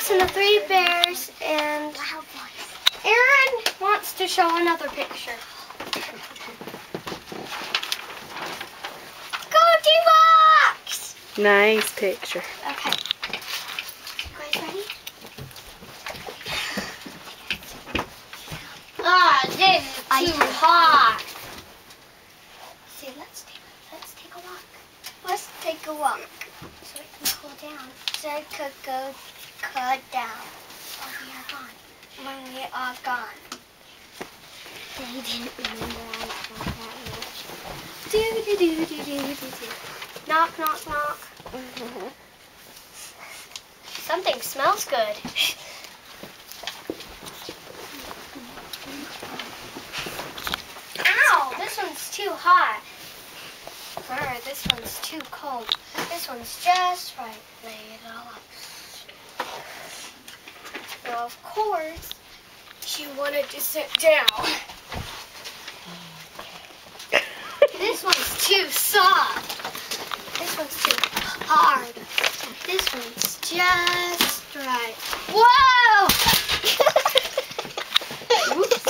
Alice and the Three Bears, and Aaron wants to show another picture. Go D-Box! Nice picture. Okay. You guys ready? Ah, this is too hot. See, let's take a walk. Let's take a walk. So it can cool down. So it could go cut down While we are gone. when we are gone. They didn't remember I thought that much. Knock, knock, knock. Something smells good. Ow, this one's too hot. This one's too cold. This one's just right. Lay it all up. Well, of course, she wanted to sit down. This one's too soft. This one's too hard. This one's just right. Whoa! Oops.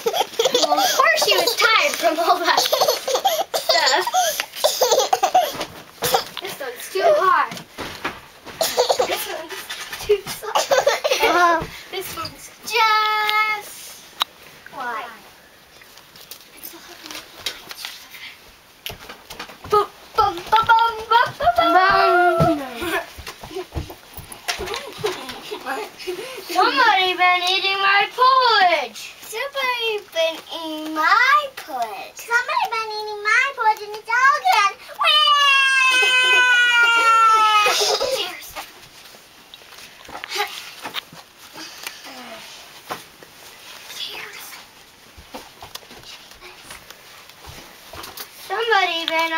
Well, of course she was tired from all that stuff. This one's too hard. This one's too soft. This one's just right. Boom, boom, boom, boom, boom, boom, Somebody been eating my porridge. Somebody been eating my porridge. Somebody been eating my porridge and it's all good. Cheers. Cheers. Somebody been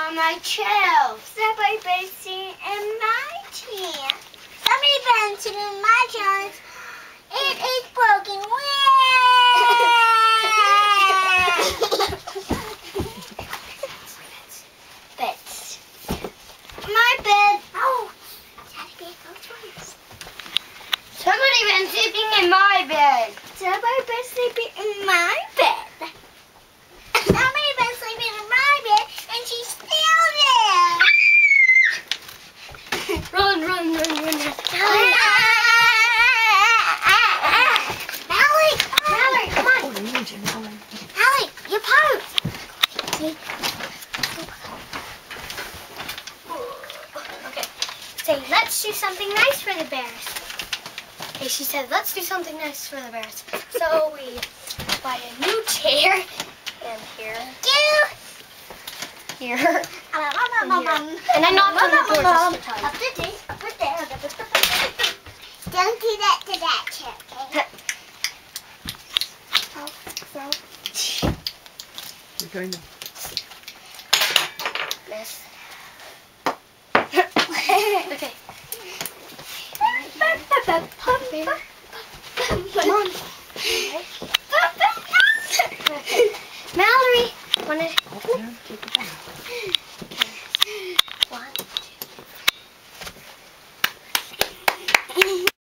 on my shelf. Somebody been sitting in my chair. Somebody been sitting in my chair. It is broken. Beds. My bed. Oh, Daddy bed goes first. Somebody been sleeping in my bed. Somebody been sleeping in my bed. Somebody been sleeping in my bed, and she's still there. Run, run, run, run, run. Mallory, come on. Mallory, you pout. Okay. Say, let's do something nice for the bears. Okay, she said, let's do something nice for the bears. So we buy a new chair. And here. Here. And I knocked on the door just to tell you. Up there. Don't do that to that chair, okay? You're going to... Miss. Okay. Come on.